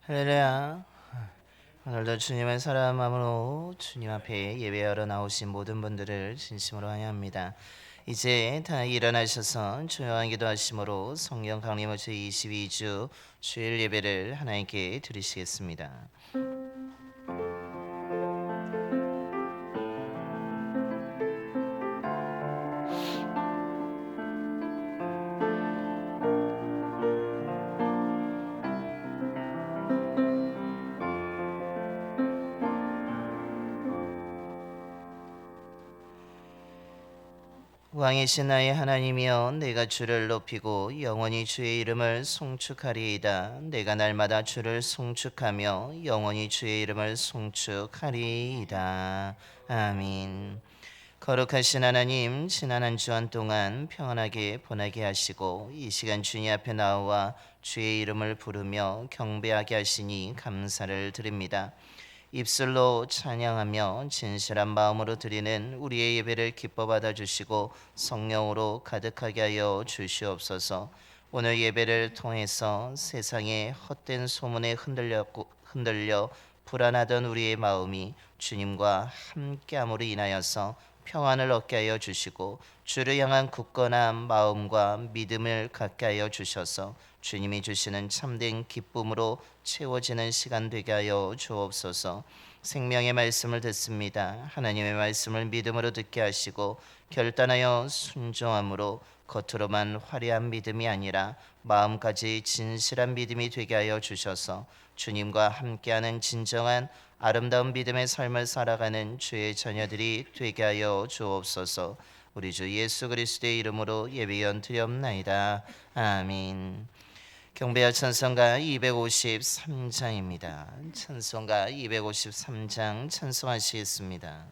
할렐루야. 오늘도 주님을 사랑하는 마음으로 주님 앞에 예배하러 나오신 모든 분들을 진심으로 환영합니다. 이제 다 일어나셔서 조용한 기도하심으로 성령 강림의 제22주 주일 예배를 하나님께 드리시겠습니다. 왕이신 나의 하나님이여, 내가 주를 높이고 영원히 주의 이름을 송축하리이다. 내가 날마다 주를 송축하며 영원히 주의 이름을 송축하리이다. 아멘. 거룩하신 하나님, 지난 한 주간 동안 평안하게 보내게 하시고 이 시간 주님 앞에 나와 주의 이름을 부르며 경배하게 하시니 감사를 드립니다. 입술로 찬양하며 진실한 마음으로 드리는 우리의 예배를 기뻐 받아주시고 성령으로 가득하게 하여 주시옵소서. 오늘 예배를 통해서 세상의 헛된 소문에 흔들려 불안하던 우리의 마음이 주님과 함께함으로 인하여서 평안을 얻게 하여 주시고 주를 향한 굳건한 마음과 믿음을 갖게 하여 주셔서 주님이 주시는 참된 기쁨으로 채워지는 시간 되게 하여 주옵소서. 생명의 말씀을 듣습니다. 하나님의 말씀을 믿음으로 듣게 하시고 결단하여 순종함으로 겉으로만 화려한 믿음이 아니라 마음까지 진실한 믿음이 되게 하여 주셔서 주님과 함께하는 진정한 아름다운 믿음의 삶을 살아가는 주의 자녀들이 되게 하여 주옵소서. 우리 주 예수 그리스도의 이름으로 예배연 드리옵나이다. 아멘. 경배할 찬송가 253장입니다. 찬송가 253장 찬송하시겠습니다.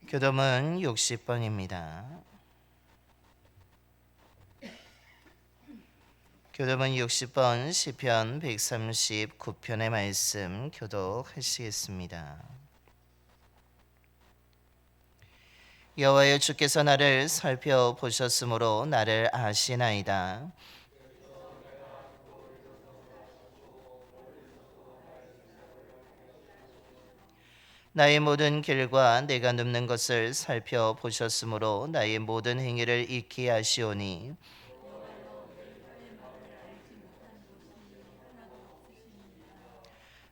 교dom은 60번입니다. 교dom은 60번 시편 139편의 말씀 교독하시겠습니다. 여호와여 주께서 나를 살펴보셨으므로 나를 아시나이다. 나의 모든 길과 내가 눕는 것을 살펴보셨으므로 나의 모든 행위를 익히 하시오니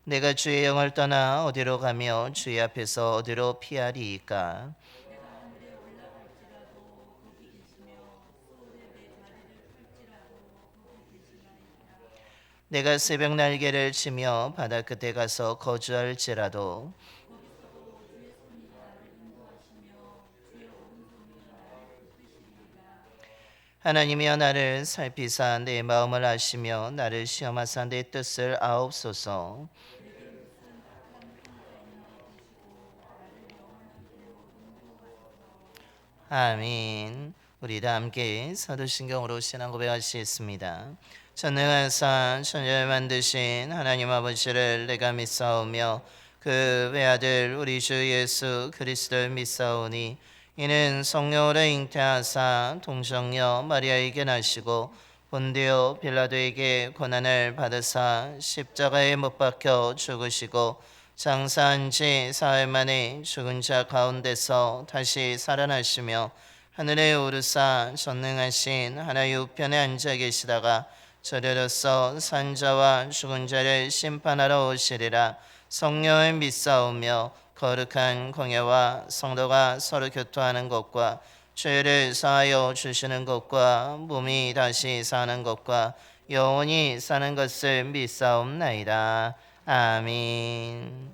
내가 주의 영을 떠나 어디로 가며 주의 앞에서 어디로 피하리이까. 내가 새벽 날개를 치며 바다 끝에 가서 거주할지라도 하나님이여 나를 살피사 내 마음을 아시며 나를 시험하사 내 뜻을 아옵소서. 아멘. 우리 다 함께 사도신경으로 신앙 고백하시겠습니다. 전능하사 천지를 만드신 하나님 아버지를 내가 믿사오며 그 외아들 우리 주 예수 그리스도를 믿사오니 이는 성령으로 잉태하사 동정녀 마리아에게 나시고 본디오 빌라도에게 고난을 받으사 십자가에 못 박혀 죽으시고 장사한 지 사흘 만에 죽은 자 가운데서 다시 살아나시며 하늘에 오르사 전능하신 하나의 우편에 앉아 계시다가 저리로서 산자와 죽은 자를 심판하러 오시리라. 성령을 믿사오며 거룩한 공예와 성도가 서로 교토하는 것과 죄를 사하여 주시는 것과 몸이 다시 사는 것과 영원히 사는 것을 믿사옵나이다. 아멘.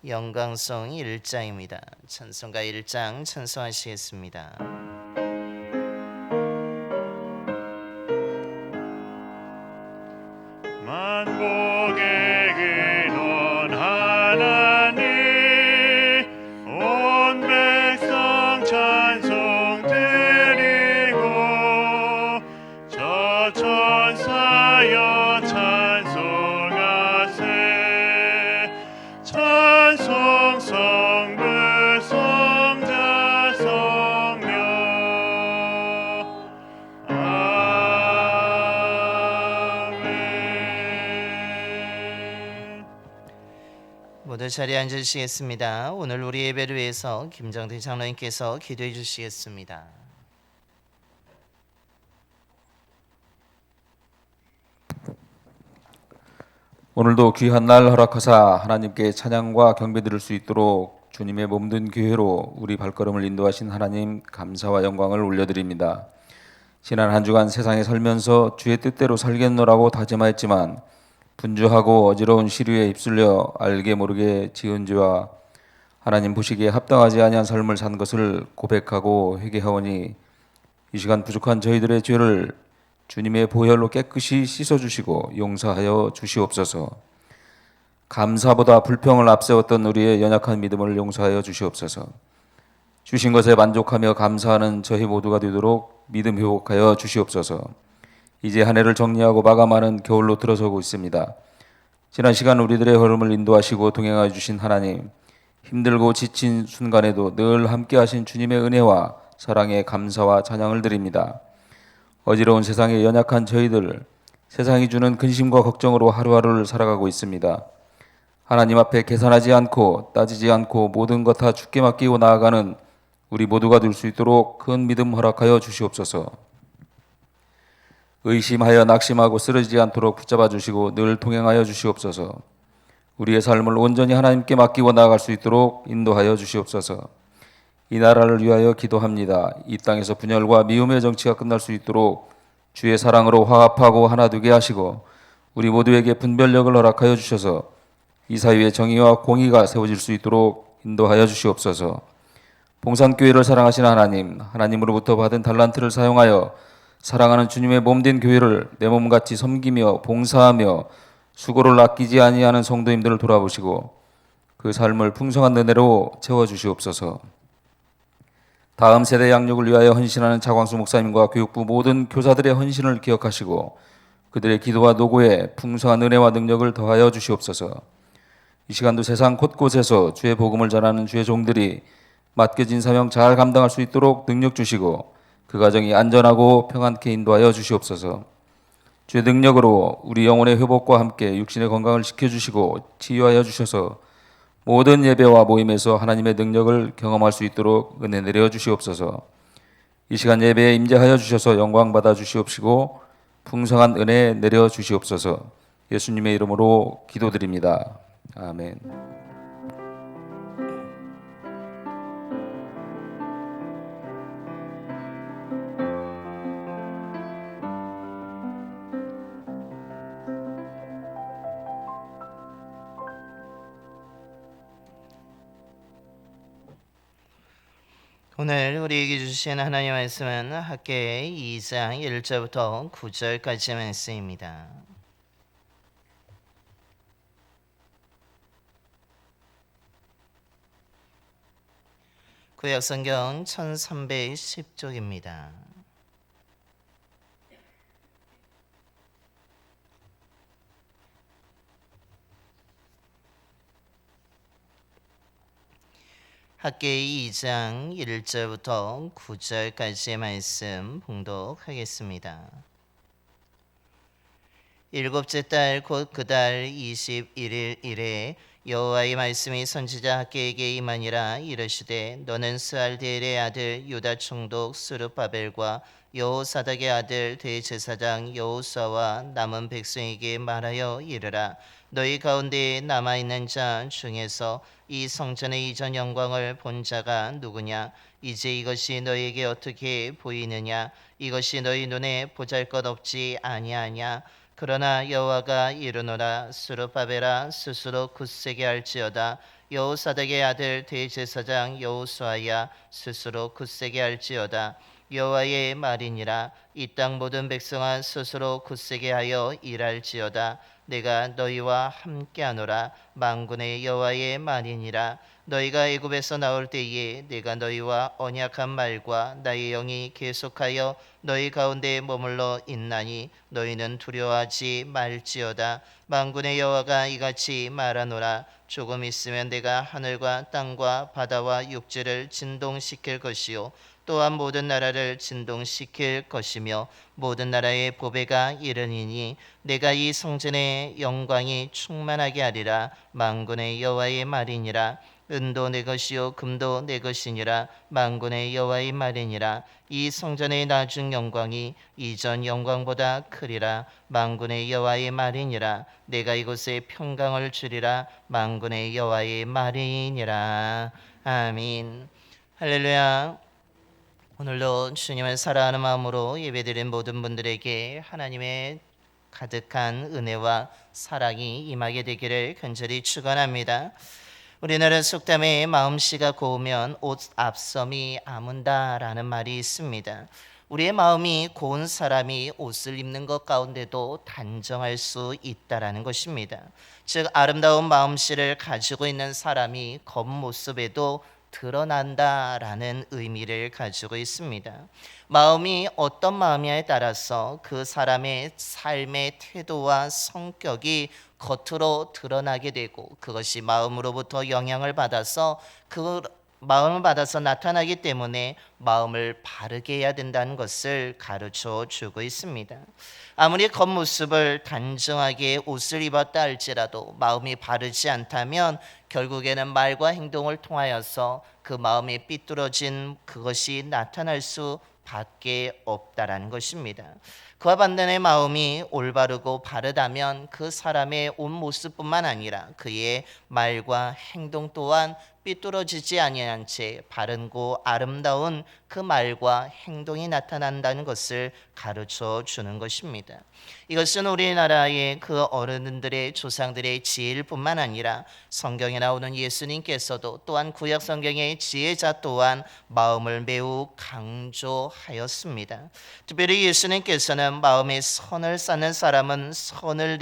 영광송 1장입니다. 찬송가 1장 찬송하시겠습니다. 만복의 근원 하나님 온 백성 찬송 드리고 저 천사여 찬송하세 찬송 성부 성자 성령 모두 자리에 앉으시겠습니다. 오늘 우리 예배를 위해서 김정태 장로님께서 기도해 주시겠습니다. 오늘도 귀한 날 허락하사 하나님께 찬양과 경배 드릴 수 있도록 주님의 몸된 교회로 우리 발걸음을 인도하신 하나님 감사와 영광을 올려드립니다. 지난 한 주간 세상에 살면서 주의 뜻대로 살겠노라고 다짐하였지만 분주하고 어지러운 시류에 휩쓸려 알게 모르게 지은 죄와 하나님 보시기에 합당하지 아니한 삶을 산 것을 고백하고 회개하오니 이 시간 부족한 저희들의 죄를 주님의 보혈로 깨끗이 씻어주시고 용서하여 주시옵소서. 감사보다 불평을 앞세웠던 우리의 연약한 믿음을 용서하여 주시옵소서. 주신 것에 만족하며 감사하는 저희 모두가 되도록 믿음 회복하여 주시옵소서. 이제 한 해를 정리하고 마감하는 겨울로 들어서고 있습니다. 지난 시간 우리들의 걸음을 인도하시고 동행하여 주신 하나님, 힘들고 지친 순간에도 늘 함께 하신 주님의 은혜와 사랑에 감사와 찬양을 드립니다. 어지러운 세상에 연약한 저희들, 세상이 주는 근심과 걱정으로 하루하루를 살아가고 있습니다. 하나님 앞에 계산하지 않고 따지지 않고 모든 것 다 주께 맡기고 나아가는 우리 모두가 될 수 있도록 큰 믿음 허락하여 주시옵소서. 의심하여 낙심하고 쓰러지지 않도록 붙잡아 주시고 늘 동행하여 주시옵소서. 우리의 삶을 온전히 하나님께 맡기고 나아갈 수 있도록 인도하여 주시옵소서. 이 나라를 위하여 기도합니다. 이 땅에서 분열과 미움의 정치가 끝날 수 있도록 주의 사랑으로 화합하고 하나 되게 하시고 우리 모두에게 분별력을 허락하여 주셔서 이 사회의 정의와 공의가 세워질 수 있도록 인도하여 주시옵소서. 봉산교회를 사랑하시는 하나님, 하나님으로부터 받은 달란트를 사용하여 사랑하는 주님의 몸된 교회를 내 몸같이 섬기며 봉사하며 수고를 아끼지 아니하는 성도님들을 돌아보시고 그 삶을 풍성한 은혜로 채워주시옵소서. 다음 세대 양육을 위하여 헌신하는 차광수 목사님과 교육부 모든 교사들의 헌신을 기억하시고 그들의 기도와 노고에 풍성한 은혜와 능력을 더하여 주시옵소서. 이 시간도 세상 곳곳에서 주의 복음을 전하는 주의 종들이 맡겨진 사명 잘 감당할 수 있도록 능력 주시고 그 과정이 안전하고 평안케 인도하여 주시옵소서. 주의 능력으로 우리 영혼의 회복과 함께 육신의 건강을 지켜주시고 치유하여 주셔서 모든 예배와 모임에서 하나님의 능력을 경험할 수 있도록 은혜 내려 주시옵소서. 이 시간 예배에 임재하여 주셔서 영광 받아 주시옵시고 풍성한 은혜 내려 주시옵소서. 예수님의 이름으로 기도드립니다. 아멘. 오늘 우리에게 주신 하나님의 말씀은 학개의 2장 1절부터 9절까지 말씀입니다. 구약성경 1310쪽입니다. 학개의 2장 1절부터 9절까지의 말씀 봉독하겠습니다. 일곱째 달 곧 그 달 21일 이래 여호와의 말씀이 선지자 학개에게 임하니라. 이르시되 너는 스알디엘의 아들 유다 총독 스룹바벨과 여호사닥의 아들 대제사장 여호수아와 남은 백성에게 말하여 이르라. 너희 가운데 남아있는 자 중에서 이 성전의 이전 영광을 본 자가 누구냐? 이제 이것이 너희에게 어떻게 보이느냐? 이것이 너희 눈에 보잘것없지 아니하냐? 그러나 여호와가 이르노라. 스룹바벨아 스스로 굳세게 할지어다. 여호사닥의 아들 대제사장 여호수아야 스스로 굳세게 할지어다. 여호와의 말이니라. 이 땅 모든 백성아 스스로 굳세게 하여 일할지어다. 내가 너희와 함께하노라. 만군의 여호와의 말이니라. 너희가 애굽에서 나올 때에 내가 너희와 언약한 말과 나의 영이 계속하여 너희 가운데 머물러 있나니 너희는 두려워하지 말지어다. 만군의 여호와가 이같이 말하노라. 조금 있으면 내가 하늘과 땅과 바다와 육지를 진동시킬 것이요 또한 모든 나라를 진동시킬 것이며 모든 나라의 보배가 이르니니 내가 이 성전의 영광이 충만하게 하리라. 만군의 여호와의 말이니라. 은도 내 것이요 금도 내 것이니라. 만군의 여호와의 말이니라. 이 성전의 나중 영광이 이전 영광보다 크리라. 만군의 여호와의 말이니라. 내가 이곳에 평강을 주리라. 만군의 여호와의 말이니라. 아멘. 할렐루야. 오늘도 주님을 사랑하는 마음으로 예배드린 모든 분들에게 하나님의 가득한 은혜와 사랑이 임하게 되기를 간절히 축원합니다. 우리나라 속담에 마음씨가 고우면 옷 앞섬이 아문다라는 말이 있습니다. 우리의 마음이 고운 사람이 옷을 입는 것 가운데도 단정할 수 있다라는 것입니다. 즉 아름다운 마음씨를 가지고 있는 사람이 겉모습에도 드러난다라는 의미를 가지고 있습니다. 마음이 어떤 마음이냐에 따라서 그 사람의 삶의 태도와 성격이 겉으로 드러나게 되고 그것이 마음으로부터 영향을 받아서 그 마음을 받아서 나타나기 때문에 마음을 바르게 해야 된다는 것을 가르쳐 주고 있습니다. 아무리 겉모습을 단정하게 옷을 입었다 할지라도 마음이 바르지 않다면 결국에는 말과 행동을 통하여서 그 마음이 삐뚤어진 그것이 나타날 수 밖에 없다라는 것입니다. 그와 반면에 마음이 올바르고 바르다면 그 사람의 온 모습뿐만 아니라 그의 말과 행동 또한 삐뚤어지지 아니한 채 바른고 아름다운 그 말과 행동이 나타난다는 것을 가르쳐 주는 것입니다. 이것은 우리나라의 그 어른들의 조상들의 지혜일 뿐만 아니라 성경에 나오는 예수님께서도 또한 구약 성경의 지혜자 또한 마음을 매우 강조하였습니다. 특별히 예수님께서는 마음에 선을 쌓는 사람은 선을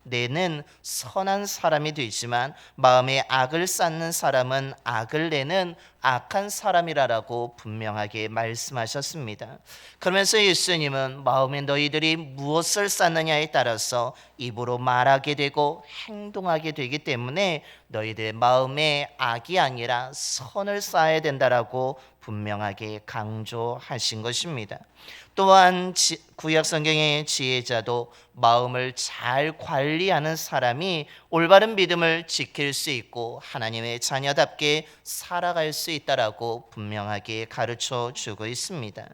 내는 선한 사람이 되지만 마음에 악을 쌓는 사람은 악을 내는 악한 사람이라고 분명하게 말씀하셨습니다. 그러면서 예수님은 마음에 너희들이 무엇을 쌓느냐에 따라서 입으로 말하게 되고 행동하게 되기 때문에 너희들의 마음에 악이 아니라 선을 쌓아야 된다라고 분명하게 강조하신 것입니다. 또한 구약 성경의 지혜자도 마음을 잘 관리하는 사람이 올바른 믿음을 지킬 수 있고 하나님의 자녀답게 살아갈 수 있다라고 분명하게 가르쳐 주고 있습니다.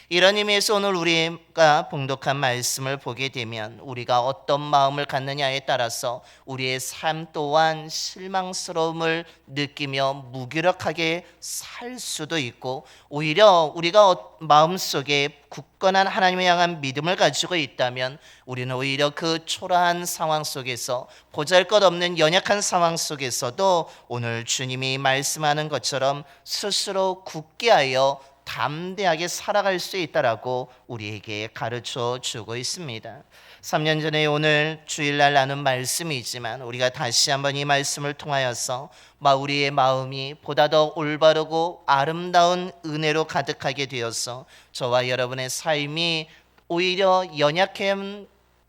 이런 의미에서 오늘 우리가 봉독한 말씀을 보게 되면 우리가 어떤 마음을 갖느냐에 따라서 우리의 삶 또한 실망스러움을 느끼며 무기력하게 살 수도 있고, 오히려 우리가 마음속에 굳건한 하나님을 향한 믿음을 가지고 있다면 우리는 오히려 그 초라한 상황 속에서, 보잘것없는 연약한 상황 속에서도 오늘 주님이 말씀하는 것처럼 스스로 굳게 하여 담대하게 살아갈 수 있다라고 우리에게 가르쳐 주고 있습니다. 3년 전에 오늘 주일날 나눈 말씀이지만 우리가 다시 한번 이 말씀을 통하여서 우리의 마음이 보다 더 올바르고 아름다운 은혜로 가득하게 되어서 저와 여러분의 삶이 오히려 연약함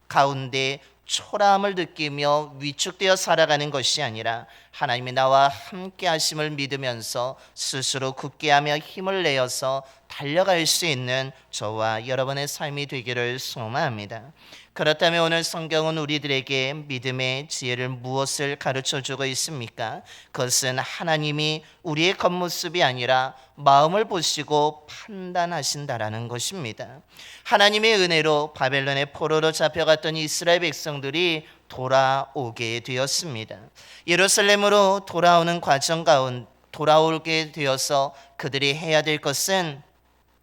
가운데 초라함을 느끼며 위축되어 살아가는 것이 아니라 하나님이 나와 함께 하심을 믿으면서 스스로 굳게 하며 힘을 내어서 달려갈 수 있는 저와 여러분의 삶이 되기를 소망합니다. 그렇다면 오늘 성경은 우리들에게 믿음의 지혜를 무엇을 가르쳐주고 있습니까? 그것은 하나님이 우리의 겉모습이 아니라 마음을 보시고 판단하신다라는 것입니다. 하나님의 은혜로 바벨론의 포로로 잡혀갔던 이스라엘 백성들이 돌아오게 되었습니다. 예루살렘으로 돌아오는 과정 가운데 돌아오게 되어서 그들이 해야 될 것은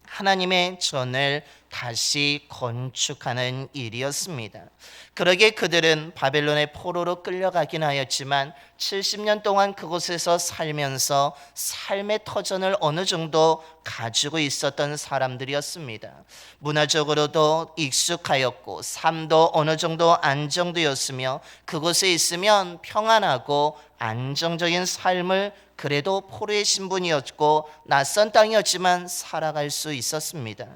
하나님의 전을 다시 건축하는 일이었습니다. 그러기에 그들은 바벨론의 포로로 끌려가긴 하였지만 70년 동안 그곳에서 살면서 삶의 터전을 어느 정도 가지고 있었던 사람들이었습니다. 문화적으로도 익숙하였고 삶도 어느 정도 안정되었으며 그곳에 있으면 평안하고 안정적인 삶을 그래도 포로의 신분이었고 낯선 땅이었지만 살아갈 수 있었습니다.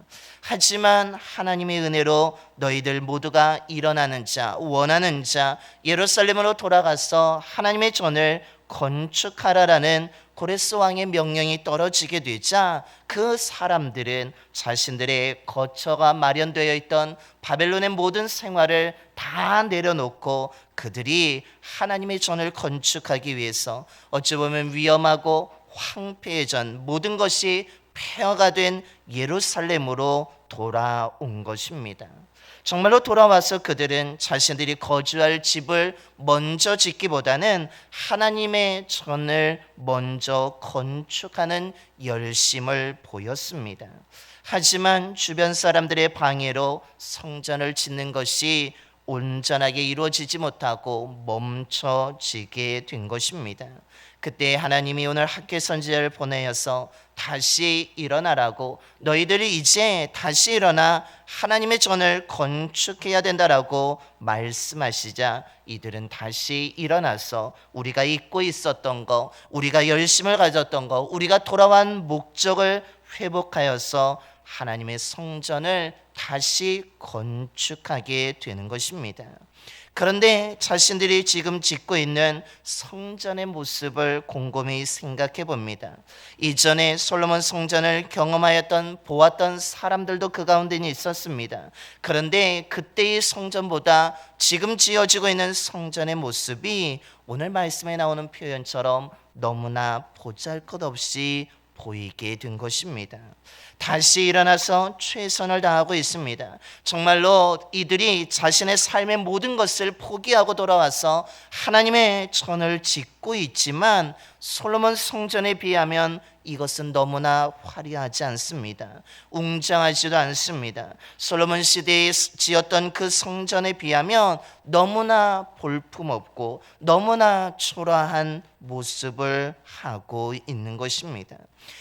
하지만 하나님의 은혜로 너희들 모두가 일어나는 자, 원하는 자, 예루살렘으로 돌아가서 하나님의 전을 건축하라라는 고레스 왕의 명령이 떨어지게 되자 그 사람들은 자신들의 거처가 마련되어 있던 바벨론의 모든 생활을 다 내려놓고 그들이 하나님의 전을 건축하기 위해서 어찌 보면 위험하고 황폐해진 모든 것이 폐허가 된 예루살렘으로 돌아온 것입니다. 정말로 돌아와서 그들은 자신들이 거주할 집을 먼저 짓기보다는 하나님의 전을 먼저 건축하는 열심을 보였습니다. 하지만 주변 사람들의 방해로 성전을 짓는 것이 온전하게 이루어지지 못하고 멈춰지게 된 것입니다. 그때 하나님이 오늘 학개 선지자를 보내어서 다시 일어나라고, 너희들이 이제 다시 일어나 하나님의 전을 건축해야 된다라고 말씀하시자 이들은 다시 일어나서 우리가 잊고 있었던 거, 우리가 열심을 가졌던 거, 우리가 돌아온 목적을 회복하여서 하나님의 성전을 다시 건축하게 되는 것입니다. 그런데 자신들이 지금 짓고 있는 성전의 모습을 곰곰이 생각해 봅니다. 이전에 솔로몬 성전을 경험하였던 보았던 사람들도 그 가운데는 있었습니다. 그런데 그때의 성전보다 지금 지어지고 있는 성전의 모습이 오늘 말씀에 나오는 표현처럼 너무나 보잘것없이 보이게 된 것입니다. 다시 일어나서 최선을 다하고 있습니다. 정말로 이들이 자신의 삶의 모든 것을 포기하고 돌아와서 하나님의 전을 짓고 있지만 솔로몬 성전에 비하면 이것은 너무나 화려하지 않습니다. 웅장하지도 않습니다. 솔로몬 시대에 지었던 그 성전에 비하면 너무나 볼품없고 너무나 초라한 모습을 하고 있는 것입니다.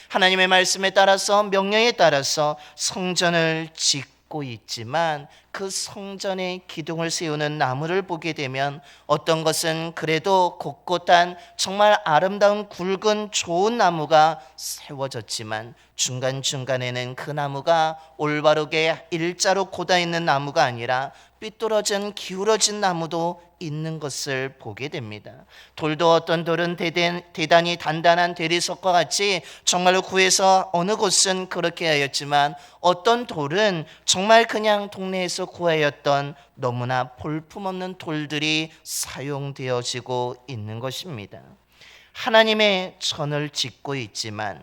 하나님의 말씀에 따라서, 명령에 따라서 성전을 짓고 있지만 그 성전에 기둥을 세우는 나무를 보게 되면 어떤 것은 그래도 곳곳한 정말 아름다운 굵은 좋은 나무가 세워졌지만 중간중간에는 그 나무가 올바르게 일자로 꽂아 있는 나무가 아니라 삐뚤어진 기울어진 나무도 있는 것을 보게 됩니다. 돌도 어떤 돌은 대단히 단단한 대리석과 같이 정말로 구해서 어느 곳은 그렇게 하였지만 어떤 돌은 정말 그냥 동네에서 구하였던 너무나 볼품없는 돌들이 사용되어지고 있는 것입니다. 하나님의 전을 짓고 있지만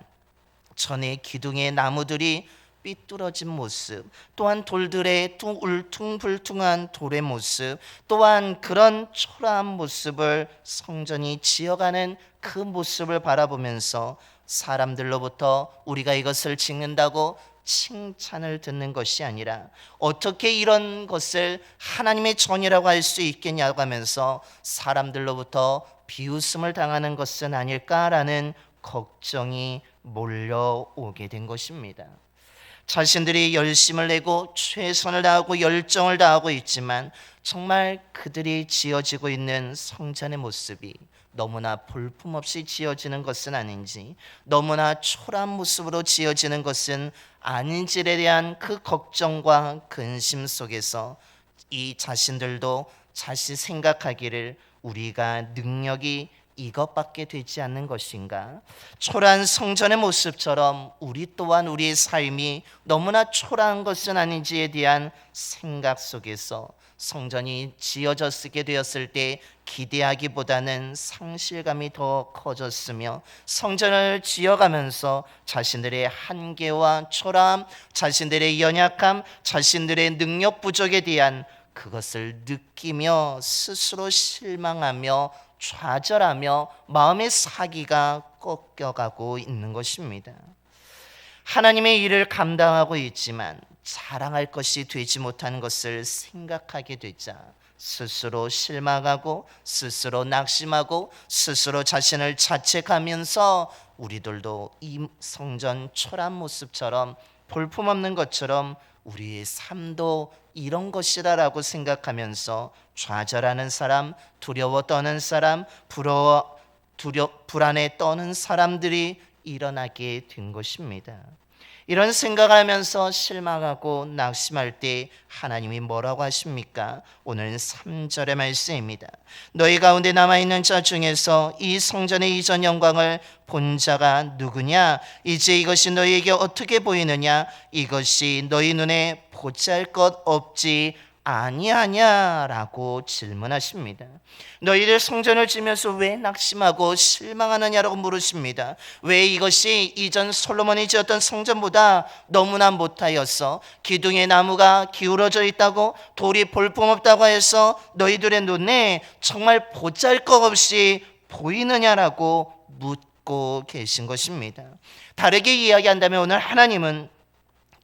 전의 기둥의 나무들이 삐뚤어진 모습, 또한 돌들의 울퉁불퉁한 돌의 모습, 또한 그런 초라한 모습을 성전이 지어가는 그 모습을 바라보면서 사람들로부터 우리가 이것을 짓는다고 칭찬을 듣는 것이 아니라 어떻게 이런 것을 하나님의 전이라고 할 수 있겠냐고 하면서 사람들로부터 비웃음을 당하는 것은 아닐까라는 걱정이 몰려오게 된 것입니다. 자신들이 열심을 내고 최선을 다하고 열정을 다하고 있지만 정말 그들이 지어지고 있는 성전의 모습이 너무나 볼품없이 지어지는 것은 아닌지, 너무나 초라한 모습으로 지어지는 것은 아닌지에 대한 그 걱정과 근심 속에서 이 자신들도 자신 생각하기를 우리가 능력이 이것밖에 되지 않는 것인가? 초라한 성전의 모습처럼 우리 또한 우리의 삶이 너무나 초라한 것은 아닌지에 대한 생각 속에서 성전이 지어졌게 되었을 때 기대하기보다는 상실감이 더 커졌으며 성전을 지어가면서 자신들의 한계와 초라함, 자신들의 연약함, 자신들의 능력 부족에 대한 그것을 느끼며 스스로 실망하며 좌절하며 마음의 사기가 꺾여가고 있는 것입니다. 하나님의 일을 감당하고 있지만 자랑할 것이 되지 못하는 것을 생각하게 되자 스스로 실망하고 스스로 낙심하고 스스로 자신을 자책하면서 우리들도 이 성전 초라한 모습처럼 볼품없는 것처럼 우리의 삶도 이런 것이다라고 생각하면서 좌절하는 사람, 두려워 떠는 사람, 불안에 떠는 사람들이 일어나게 된 것입니다. 이런 생각을 하면서 실망하고 낙심할 때 하나님이 뭐라고 하십니까? 오늘은 3절의 말씀입니다. 너희 가운데 남아있는 자 중에서 이 성전의 이전 영광을 본 자가 누구냐? 이제 이것이 너희에게 어떻게 보이느냐? 이것이 너희 눈에 보잘것 없지 아니하냐라고 질문하십니다. 너희들 성전을 지면서 왜 낙심하고 실망하느냐라고 물으십니다. 왜 이것이 이전 솔로몬이 지었던 성전보다 너무나 못하여서 기둥의 나무가 기울어져 있다고 돌이 볼품없다고 해서 너희들의 눈에 정말 보잘것없이 보이느냐라고 묻고 계신 것입니다. 다르게 이야기한다면 오늘 하나님은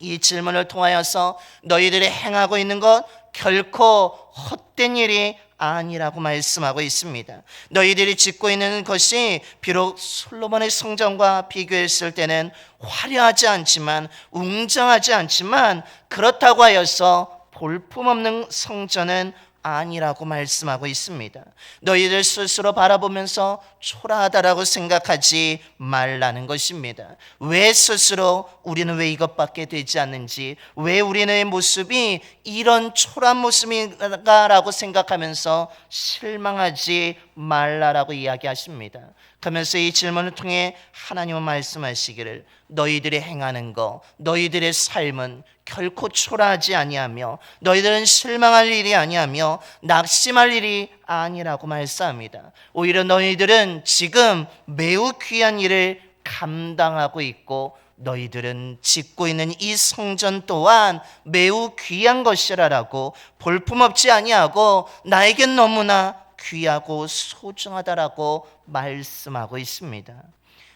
이 질문을 통하여서 너희들이 행하고 있는 것 결코 헛된 일이 아니라고 말씀하고 있습니다. 너희들이 짓고 있는 것이 비록 솔로몬의 성전과 비교했을 때는 화려하지 않지만 웅장하지 않지만 그렇다고 하여서 볼품없는 성전은 아니라고 말씀하고 있습니다. 너희들 스스로 바라보면서 초라하다라고 생각하지 말라는 것입니다. 왜 스스로 우리는 왜 이것밖에 되지 않는지, 왜 우리의 모습이 이런 초라한 모습인가라고 생각하면서 실망하지 말라라고 이야기하십니다. 그러면서 이 질문을 통해 하나님은 말씀하시기를 너희들이 행하는 것, 너희들의 삶은 결코 초라하지 아니하며 너희들은 실망할 일이 아니하며 낙심할 일이 아니라고 말씀합니다. 오히려 너희들은 지금 매우 귀한 일을 감당하고 있고 너희들은 짓고 있는 이 성전 또한 매우 귀한 것이라고 볼품없지 아니하고 나에겐 너무나 귀하고 소중하다라고 말씀하고 있습니다.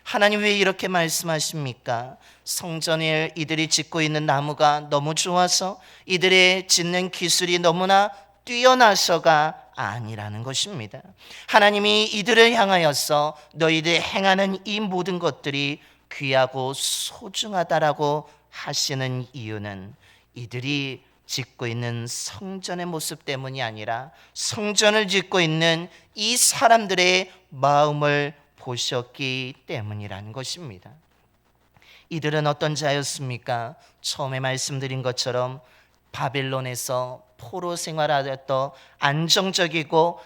하나님 왜 이렇게 말씀하십니까? 성전을 이들이 짓고 있는 나무가 너무 좋아서 이들의 짓는 기술이 너무나 뛰어나서가 아니라는 것입니다. 하나님이 이들을 향하여서 너희들 행하는 이 모든 것들이 귀하고 소중하다라고 하시는 이유는 이들이 짓고 있는 성전의 모습 때문이 아니라 성전을 짓고 있는 이 사람들의 마음을 보셨기 때문이라는 것입니다. 이들은 어떤 자였습니까? 처음에 말씀드린 것처럼 바벨론에서 포로 생활하였던 안정적이고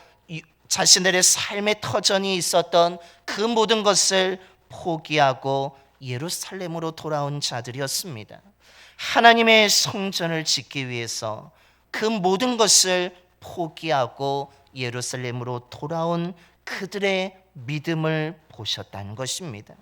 자신들의 삶의 터전이 있었던 그 모든 것을 포기하고 예루살렘으로 돌아온 자들이었습니다. 하나님의 성전을 짓기 위해서 그 모든 것을 포기하고 예루살렘으로 돌아온 그들의 믿음을 보셨다는 것입니다.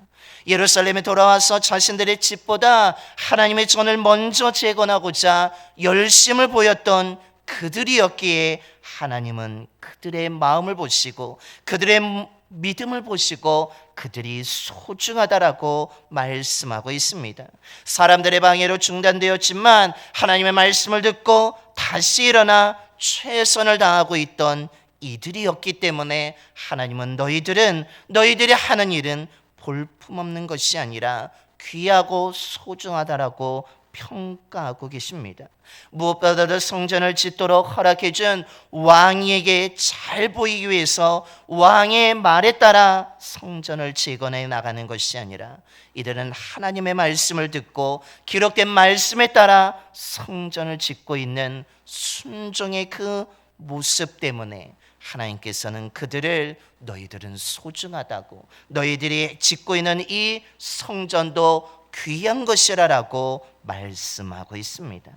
예루살렘에 돌아와서 자신들의 집보다 하나님의 전을 먼저 재건하고자 열심을 보였던 그들이었기에 하나님은 그들의 마음을 보시고 그들의 믿음을 보시고 그들이 소중하다라고 말씀하고 있습니다. 사람들의 방해로 중단되었지만 하나님의 말씀을 듣고 다시 일어나 최선을 다하고 있던 이들이었기 때문에 하나님은 너희들이 하는 일은 볼품없는 것이 아니라 귀하고 소중하다라고 평가하고 계십니다. 무엇보다도 성전을 짓도록 허락해 준 왕에게 잘 보이기 위해서 왕의 말에 따라 성전을 재건해 나가는 것이 아니라 이들은 하나님의 말씀을 듣고 기록된 말씀에 따라 성전을 짓고 있는 순종의 그 모습 때문에 하나님께서는 그들을 너희들은 소중하다고, 너희들이 짓고 있는 이 성전도 귀한 것이라고 말씀하고 있습니다.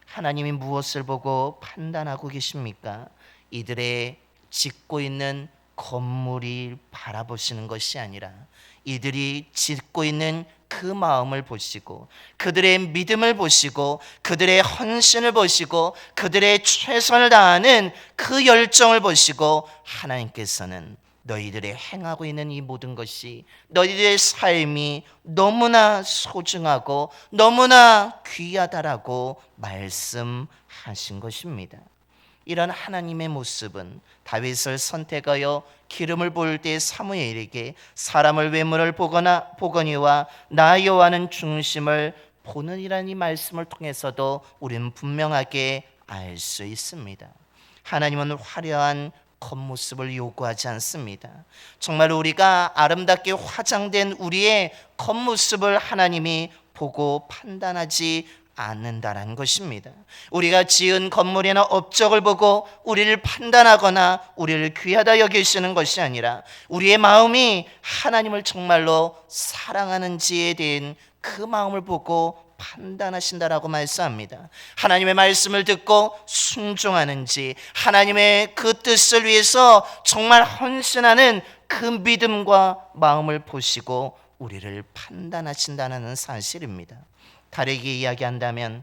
하나님이 무엇을 보고 판단하고 계십니까? 이들의 짓고 있는 건물이 바라보시는 것이 아니라 이들이 짓고 있는 그 마음을 보시고 그들의 믿음을 보시고 그들의 헌신을 보시고 그들의 최선을 다하는 그 열정을 보시고 하나님께서는 너희들의 행하고 있는 이 모든 것이 너희들의 삶이 너무나 소중하고 너무나 귀하다라고 말씀하신 것입니다. 이런 하나님의 모습은 다윗을 선택하여 기름을 부을 때 사무엘에게 사람을 외모를 보거니와 나 여호와는 중심을 보느니라는 이 말씀을 통해서도 우리는 분명하게 알 수 있습니다. 하나님은 화려한 겉모습을 요구하지 않습니다. 정말 우리가 아름답게 화장된 우리의 겉모습을 하나님이 보고 판단하지 않는다라는 것입니다. 우리가 지은 건물이나 업적을 보고 우리를 판단하거나 우리를 귀하다 여기시는 것이 아니라 우리의 마음이 하나님을 정말로 사랑하는지에 대한 그 마음을 보고 판단하신다라고 말씀합니다. 하나님의 말씀을 듣고 순종하는지 하나님의 그 뜻을 위해서 정말 헌신하는 그 믿음과 마음을 보시고 우리를 판단하신다는 사실입니다. 다르게 이야기한다면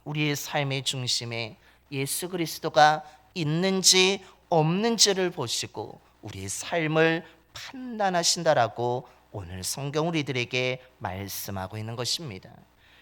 우리의 삶의 중심에 예수 그리스도가 있는지 없는지를 보시고 우리의 삶을 판단하신다라고 오늘 성경 우리들에게 말씀하고 있는 것입니다.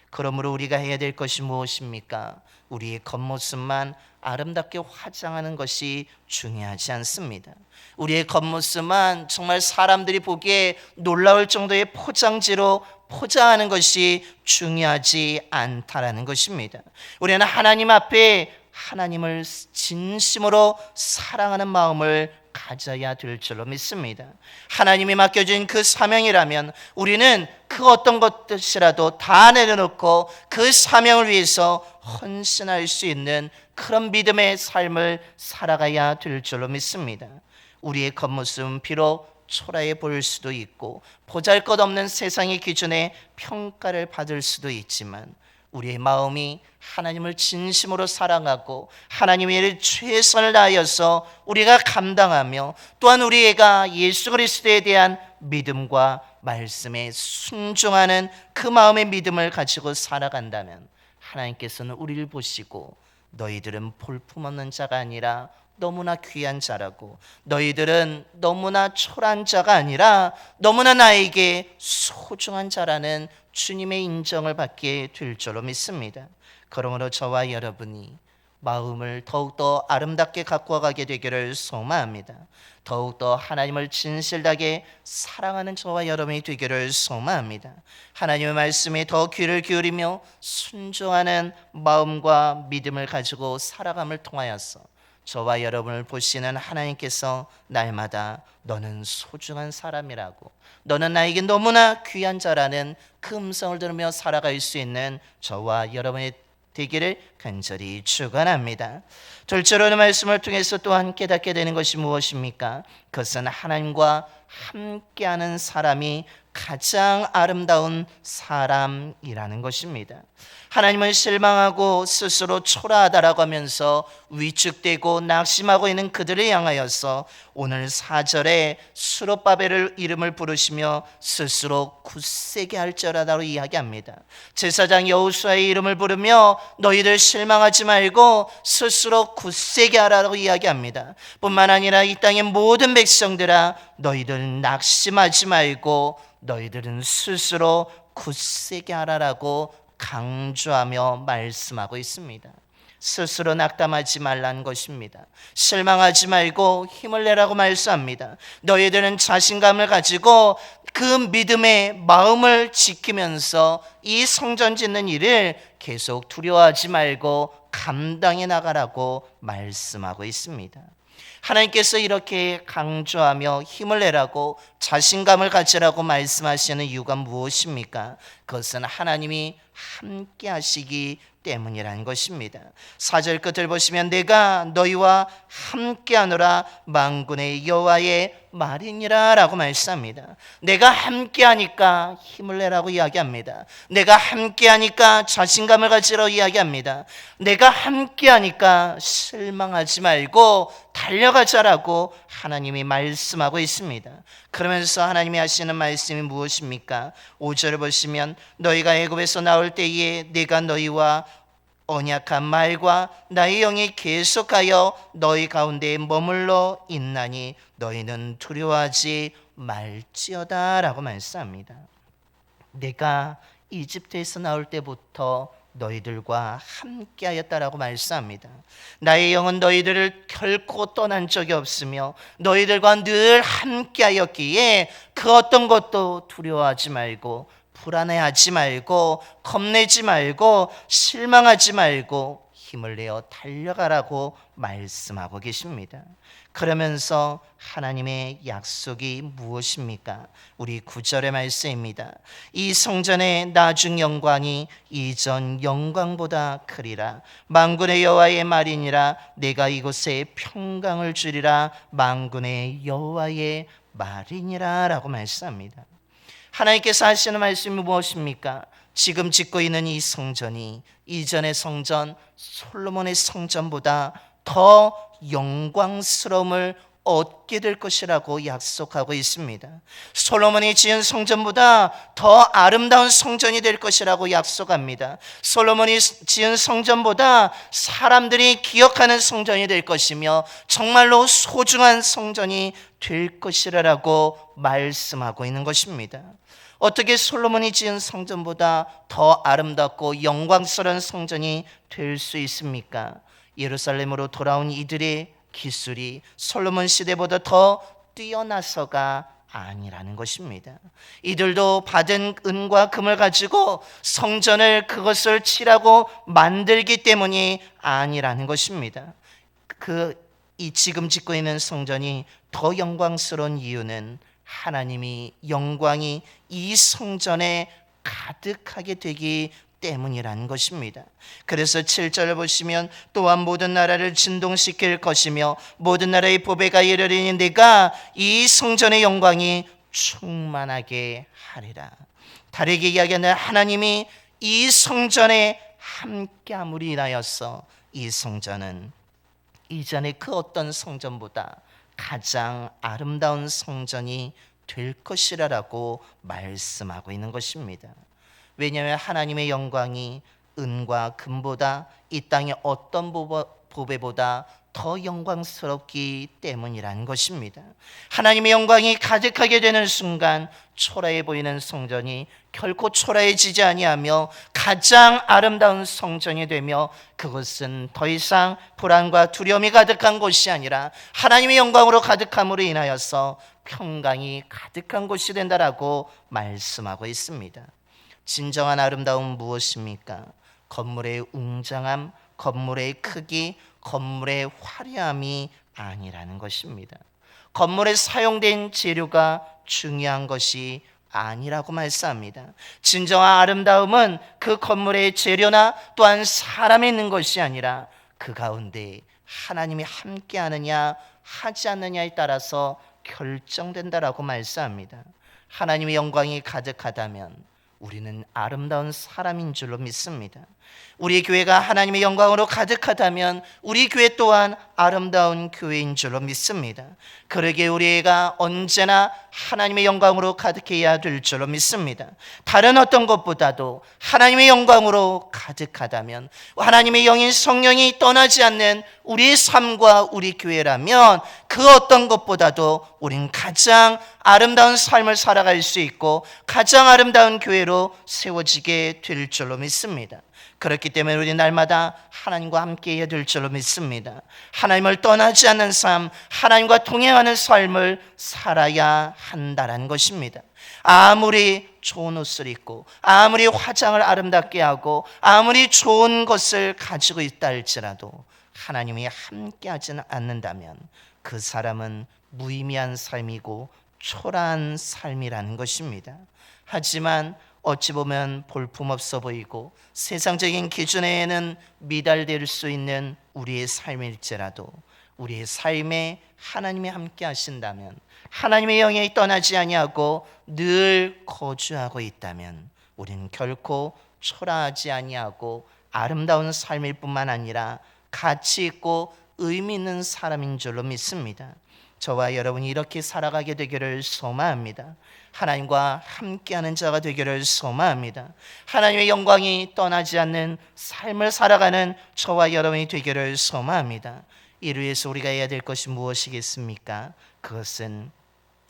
그러므로 우리가 해야 될 것이 무엇입니까? 우리의 겉모습만 아름답게 화장하는 것이 중요하지 않습니다. 우리의 겉모습만 정말 사람들이 보기에 놀라울 정도의 포장지로 포장하는 것이 중요하지 않다라는 것입니다. 우리는 하나님 앞에 하나님을 진심으로 사랑하는 마음을 가져야 될 줄로 믿습니다. 하나님이 맡겨준 그 사명이라면 우리는 그 어떤 것이라도 다 내려놓고 그 사명을 위해서 헌신할 수 있는 그런 믿음의 삶을 살아가야 될 줄로 믿습니다. 우리의 겉모습은 비록 초라해 보일 수도 있고 보잘것없는 세상의 기준에 평가를 받을 수도 있지만 우리의 마음이 하나님을 진심으로 사랑하고 하나님의 최선을 다하여서 우리가 감당하며 또한 우리가 예수 그리스도에 대한 믿음과 말씀에 순종하는 그 마음의 믿음을 가지고 살아간다면 하나님께서는 우리를 보시고 너희들은 볼품없는 자가 아니라 너무나 귀한 자라고 너희들은 너무나 초라한 자가 아니라 너무나 나에게 소중한 자라는 주님의 인정을 받게 될 줄로 믿습니다. 그러므로 저와 여러분이 마음을 더욱더 아름답게 갖고 가게 되기를 소망합니다. 더욱더 하나님을 진실하게 사랑하는 저와 여러분이 되기를 소망합니다. 하나님의 말씀에 더 귀를 기울이며 순종하는 마음과 믿음을 가지고 살아감을 통하여서 저와 여러분을 보시는 하나님께서 날마다 너는 소중한 사람이라고, 너는 나에게 너무나 귀한 자라는 그 음성을 들으며 살아갈 수 있는 저와 여러분의 되기를 간절히 축원합니다. 둘째로는 말씀을 통해서 또한 깨닫게 되는 것이 무엇입니까? 그것은 하나님과 함께하는 사람이 가장 아름다운 사람이라는 것입니다. 하나님을 실망하고 스스로 초라하다라고 하면서 위축되고 낙심하고 있는 그들을 향하여서 오늘 4절에 수롯바벨을 이름을 부르시며 스스로 굳세게 할지어라라고 이야기합니다. 제사장 여호수아의 이름을 부르며 너희들 실망하지 말고 스스로 굳세게 하라고 이야기합니다. 뿐만 아니라 이 땅의 모든 백성들아 너희들 낙심하지 말고 너희들은 스스로 굳세게 하라라고 강조하며 말씀하고 있습니다. 스스로 낙담하지 말라는 것입니다. 실망하지 말고 힘을 내라고 말씀합니다. 너희들은 자신감을 가지고 그 믿음의 마음을 지키면서 이 성전 짓는 일을 계속 두려워하지 말고 감당해 나가라고 말씀하고 있습니다. 하나님께서 이렇게 강조하며 힘을 내라고 자신감을 가지라고 말씀하시는 이유가 무엇입니까? 그것은 하나님이 함께 하시기 때문이라는 것입니다. 4절 끝을 보시면 내가 너희와 함께하노라 만군의 여호와의 말이니라 라고 말씀합니다. 내가 함께하니까 힘을 내라고 이야기합니다. 내가 함께하니까 자신감을 가지라고 이야기합니다. 내가 함께하니까 실망하지 말고 달려가자라고 하나님이 말씀하고 있습니다. 그러면서 하나님이 하시는 말씀이 무엇입니까? 5절을 보시면 너희가 애굽에서 나올 때에 내가 너희와 언약한 말과 나의 영이 계속하여 너희 가운데 머물러 있나니 너희는 두려워하지 말지어다 라고 말씀합니다. 내가 이집트에서 나올 때부터 너희들과 함께하였다라고 말씀합니다. 나의 영은 너희들을 결코 떠난 적이 없으며 너희들과 늘 함께하였기에 그 어떤 것도 두려워하지 말고 불안해하지 말고 겁내지 말고 실망하지 말고 힘을 내어 달려가라고 말씀하고 계십니다. 그러면서 하나님의 약속이 무엇입니까? 우리 9절의 말씀입니다. 이 성전의 나중 영광이 이전 영광보다 크리라. 만군의 여호와의 말이니라. 내가 이곳에 평강을 주리라. 만군의 여호와의 말이니라 라고 말씀합니다. 하나님께서 하시는 말씀이 무엇입니까? 지금 짓고 있는 이 성전이 이전의 성전 솔로몬의 성전보다 더 영광스러움을 얻게 될 것이라고 약속하고 있습니다. 솔로몬이 지은 성전보다 더 아름다운 성전이 될 것이라고 약속합니다. 솔로몬이 지은 성전보다 사람들이 기억하는 성전이 될 것이며 정말로 소중한 성전이 될 것이라고 말씀하고 있는 것입니다. 어떻게 솔로몬이 지은 성전보다 더 아름답고 영광스러운 성전이 될 수 있습니까? 예루살렘으로 돌아온 이들의 기술이 솔로몬 시대보다 더 뛰어나서가 아니라는 것입니다. 이들도 받은 은과 금을 가지고 성전을 그것을 칠하고 만들기 때문이 아니라는 것입니다. 이 지금 짓고 있는 성전이 더 영광스러운 이유는 하나님이 영광이 이 성전에 가득하게 되기 때문이라는 것입니다. 그래서 7절을 보시면 또한 모든 나라를 진동시킬 것이며 모든 나라의 보배가 이르리니 내가 이 성전의 영광이 충만하게 하리라. 다르게 이야기하는 하나님이 이 성전에 함께함으로 인하여서 이 성전은 이전의 그 어떤 성전보다 가장 아름다운 성전이 될 것이라고 말씀하고 있는 것입니다. 왜냐하면 하나님의 영광이 은과 금보다 이 땅의 어떤 보배보다 더 영광스럽기 때문이라는 것입니다. 하나님의 영광이 가득하게 되는 순간 초라해 보이는 성전이 결코 초라해지지 아니하며 가장 아름다운 성전이 되며, 그것은 더 이상 불안과 두려움이 가득한 곳이 아니라 하나님의 영광으로 가득함으로 인하여서 평강이 가득한 곳이 된다라고 말씀하고 있습니다. 진정한 아름다움은 무엇입니까? 건물의 웅장함, 건물의 크기, 건물의 화려함이 아니라는 것입니다. 건물에 사용된 재료가 중요한 것이 아니라고 말씀합니다. 진정한 아름다움은 그 건물의 재료나 또한 사람에 있는 것이 아니라 그 가운데 하나님이 함께 하느냐 하지 않느냐에 따라서 결정된다라고 말씀합니다. 하나님의 영광이 가득하다면 우리는 아름다운 사람인 줄로 믿습니다. 우리 교회가 하나님의 영광으로 가득하다면 우리 교회 또한 아름다운 교회인 줄로 믿습니다. 그러기에 우리가 언제나 하나님의 영광으로 가득해야 될 줄로 믿습니다. 다른 어떤 것보다도 하나님의 영광으로 가득하다면, 하나님의 영인 성령이 떠나지 않는 우리의 삶과 우리 교회라면 그 어떤 것보다도 우린 가장 아름다운 삶을 살아갈 수 있고 가장 아름다운 교회로 세워지게 될 줄로 믿습니다. 그렇기 때문에 우리 날마다 하나님과 함께 해야 될 줄로 믿습니다. 하나님을 떠나지 않는 삶, 하나님과 동행하는 삶을 살아야 한다는 것입니다. 아무리 좋은 옷을 입고 아무리 화장을 아름답게 하고 아무리 좋은 것을 가지고 있다 할지라도 하나님이 함께 하지는 않는다면 그 사람은 무의미한 삶이고 초라한 삶이라는 것입니다. 하지만 어찌 보면 볼품없어 보이고 세상적인 기준에는 미달될 수 있는 우리의 삶일지라도 우리의 삶에 하나님이 함께 하신다면, 하나님의 영이 떠나지 아니하고 늘 거주하고 있다면 우리는 결코 초라하지 아니하고 아름다운 삶일 뿐만 아니라 가치 있고 의미 있는 사람인 줄로 믿습니다. 저와 여러분이 이렇게 살아가게 되기를 소망합니다. 하나님과 함께하는 자가 되기를 소망합니다. 하나님의 영광이 떠나지 않는 삶을 살아가는 저와 여러분이 되기를 소망합니다. 이를 위해서 우리가 해야 될 것이 무엇이겠습니까? 그것은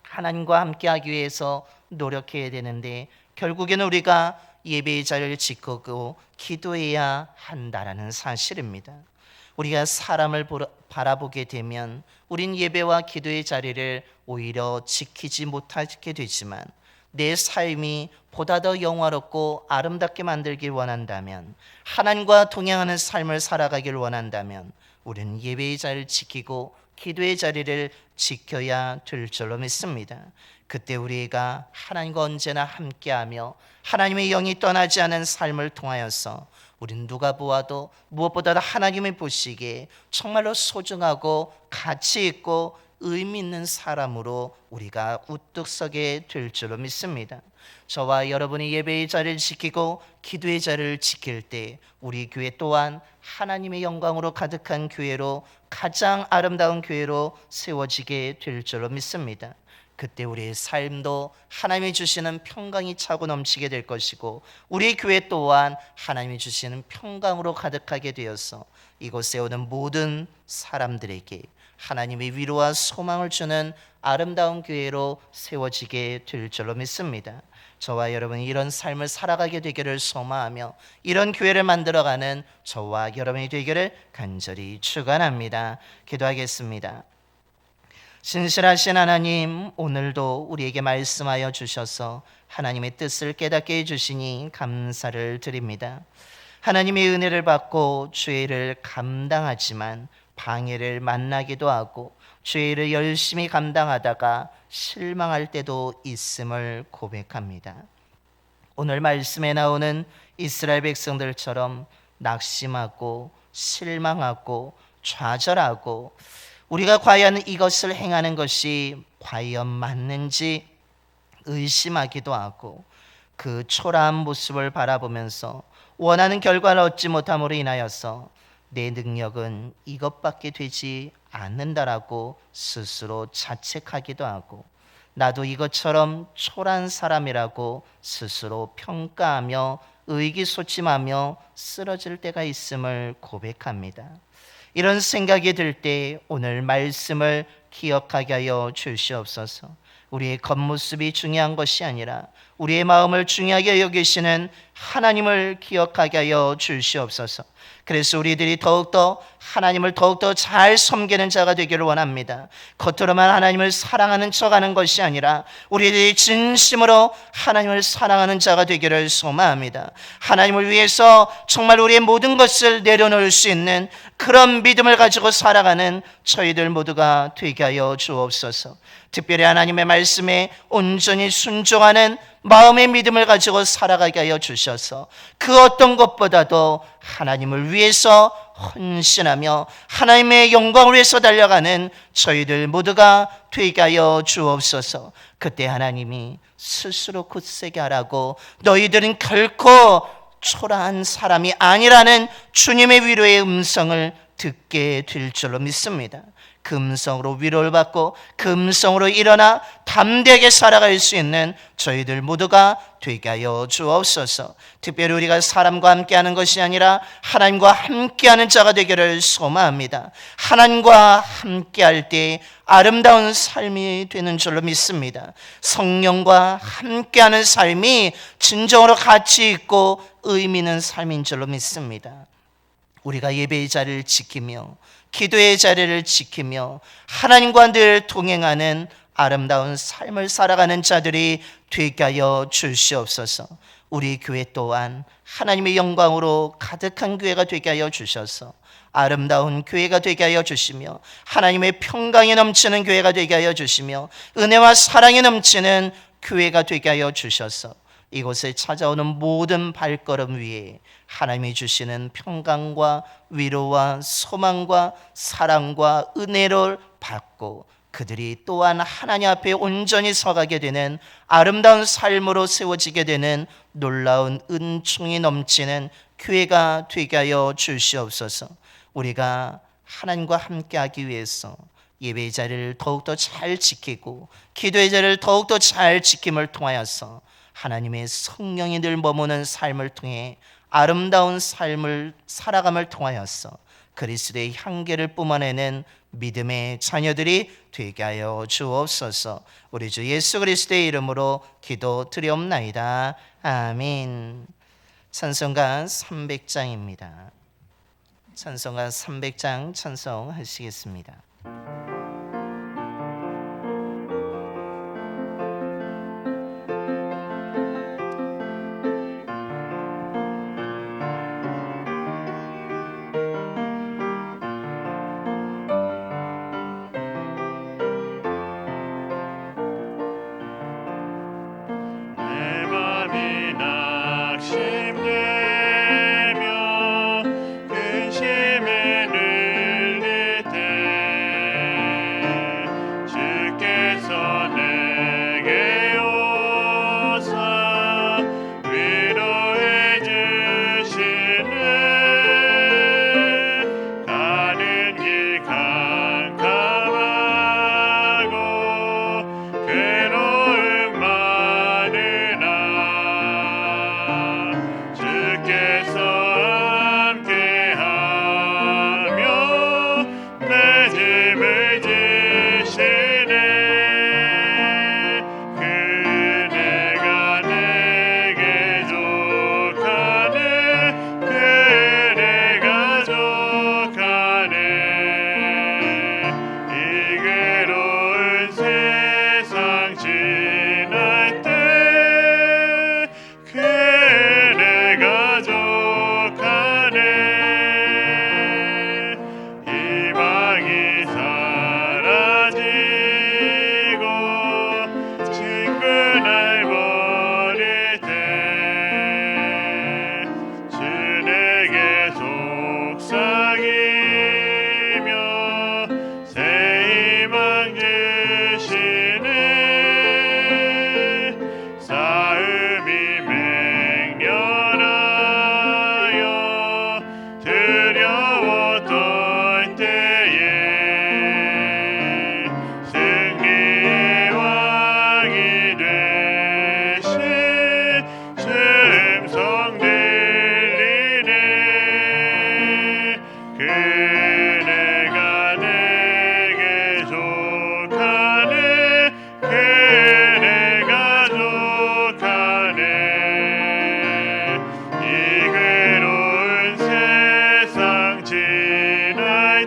하나님과 함께하기 위해서 노력해야 되는데, 결국에는 우리가 예배의 자리를 지키고 기도해야 한다라는 사실입니다. 우리가 사람을 바라보게 되면 우린 예배와 기도의 자리를 오히려 지키지 못하게 되지만, 내 삶이 보다 더 영화롭고 아름답게 만들길 원한다면, 하나님과 동행하는 삶을 살아가길 원한다면 우리는 예배의 자리를 지키고 기도의 자리를 지켜야 될 줄로 믿습니다. 그때 우리가 하나님과 언제나 함께하며 하나님의 영이 떠나지 않은 삶을 통하여서 우리는 누가 보아도 무엇보다도 하나님이 보시기에 정말로 소중하고 가치 있고 의미 있는 사람으로 우리가 우뚝 서게 될 줄로 믿습니다. 저와 여러분이 예배의 자리를 지키고 기도의 자리를 지킬 때 우리 교회 또한 하나님의 영광으로 가득한 교회로, 가장 아름다운 교회로 세워지게 될 줄로 믿습니다. 그때 우리의 삶도 하나님이 주시는 평강이 차고 넘치게 될 것이고, 우리 교회 또한 하나님이 주시는 평강으로 가득하게 되어서 이곳에 오는 모든 사람들에게 하나님의 위로와 소망을 주는 아름다운 교회로 세워지게 될 줄로 믿습니다. 저와 여러분이 이런 삶을 살아가게 되기를 소망하며 이런 교회를 만들어가는 저와 여러분이 되기를 간절히 축원합니다. 기도하겠습니다. 신실하신 하나님, 오늘도 우리에게 말씀하여 주셔서 하나님의 뜻을 깨닫게 해주시니 감사를 드립니다. 하나님의 은혜를 받고 죄를 감당하지만 방해를 만나기도 하고 죄를 열심히 감당하다가 실망할 때도 있음을 고백합니다. 오늘 말씀에 나오는 이스라엘 백성들처럼 낙심하고 실망하고 좌절하고 우리가 과연 이것을 행하는 것이 과연 맞는지 의심하기도 하고, 그 초라한 모습을 바라보면서 원하는 결과를 얻지 못함으로 인하여서 내 능력은 이것밖에 되지 않는다라고 스스로 자책하기도 하고, 나도 이것처럼 초라한 사람이라고 스스로 평가하며 의기소침하며 쓰러질 때가 있음을 고백합니다. 이런 생각이 들 때 오늘 말씀을 기억하게 하여 주시옵소서. 우리의 겉모습이 중요한 것이 아니라 우리의 마음을 중요하게 여기시는 하나님을 기억하게 하여 주시옵소서. 그래서 우리들이 더욱더 하나님을 더욱더 잘 섬기는 자가 되기를 원합니다. 겉으로만 하나님을 사랑하는 척하는 것이 아니라 우리들이 진심으로 하나님을 사랑하는 자가 되기를 소망합니다. 하나님을 위해서 정말 우리의 모든 것을 내려놓을 수 있는 그런 믿음을 가지고 살아가는 저희들 모두가 되게 하여 주옵소서. 특별히 하나님의 말씀에 온전히 순종하는 마음의 믿음을 가지고 살아가게 하여 주셔서 그 어떤 것보다도 하나님을 위해서 헌신하며 하나님의 영광을 위해서 달려가는 저희들 모두가 되게 하여 주옵소서. 그때 하나님이 스스로 굳세게 하라고 너희들은 결코 초라한 사람이 아니라는 주님의 위로의 음성을 듣게 될 줄로 믿습니다. 그 음성으로 위로를 받고 그 음성으로 일어나 담대하게 살아갈 수 있는 저희들 모두가 되게 하여 주옵소서. 특별히 우리가 사람과 함께하는 것이 아니라 하나님과 함께하는 자가 되기를 소망합니다. 하나님과 함께할 때 아름다운 삶이 되는 줄로 믿습니다. 성령과 함께하는 삶이 진정으로 가치 있고 의미 있는 삶인 줄로 믿습니다. 우리가 예배의 자리를 지키며 기도의 자리를 지키며 하나님과 늘 동행하는 아름다운 삶을 살아가는 자들이 되게 하여 주시옵소서. 우리 교회 또한 하나님의 영광으로 가득한 교회가 되게 하여 주셔서 아름다운 교회가 되게 하여 주시며 하나님의 평강이 넘치는 교회가 되게 하여 주시며 은혜와 사랑이 넘치는 교회가 되게 하여 주셔서 이곳에 찾아오는 모든 발걸음 위에 하나님이 주시는 평강과 위로와 소망과 사랑과 은혜를 받고 그들이 또한 하나님 앞에 온전히 서가게 되는 아름다운 삶으로 세워지게 되는 놀라운 은총이 넘치는 교회가 되게 하여 주시옵소서. 우리가 하나님과 함께하기 위해서 예배의 자리를 더욱더 잘 지키고 기도의 자리를 더욱더 잘 지킴을 통하여서 하나님의 성령이 늘 머무는 삶을 통해 아름다운 삶을 살아감을 통하여서 그리스도의 향기를 뿜어내는 믿음의 자녀들이 되게 하여 주옵소서. 우리 주 예수 그리스도의 이름으로 기도드리옵나이다. 아멘. 찬송가 300장입니다. 찬송가 300장 찬송하시겠습니다. 근심에 눌릴 때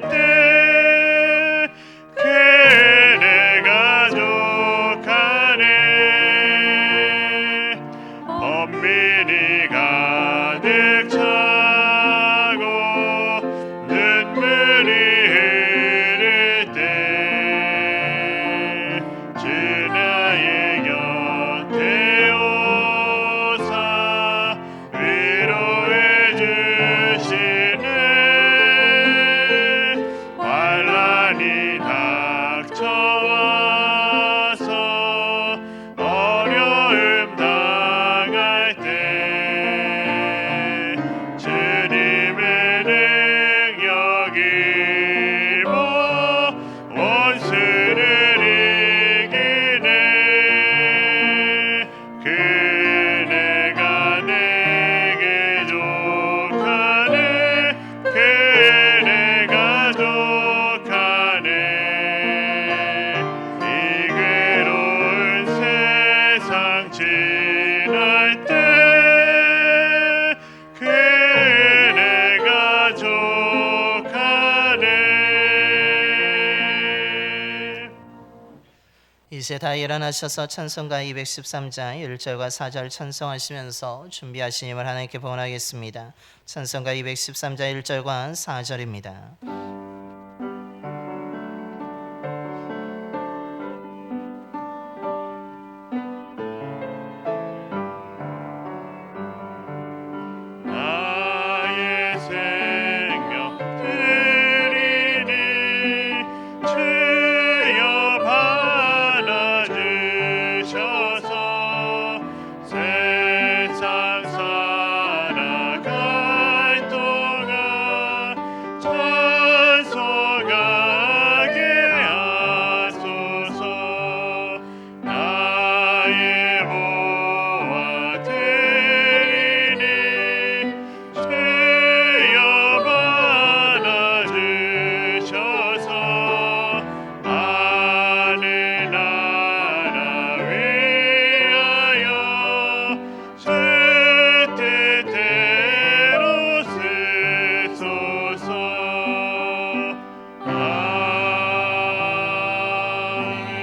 때 그네 가족하네 범민이 가득 차고 눈물이 흐를 때 주 나의 곁에 오사 위로해 주시네 환란이 닥쳐와서 어려움 당할 때 주님의 능력이 뭐 원수를 이기네 그네가 내게 족하네 그네가 족하네 이 괴로운 세상 지날 때 그네가 족하네 이제 다 일어나셔서 찬송가 213장 1절과 4절 찬송하시면서 준비하신 힘을 하나님께 봉헌하겠습니다. 찬송가 213장 1절과 4절입니다. 나의 생명 드리니 주여 받아주셔서 세상 살아갈 동안 찬송하게 하소서 나의 모아 드리니 주여 받아주셔서 하늘 나라 위하여 주 뜻대로 쓰소서 아멘.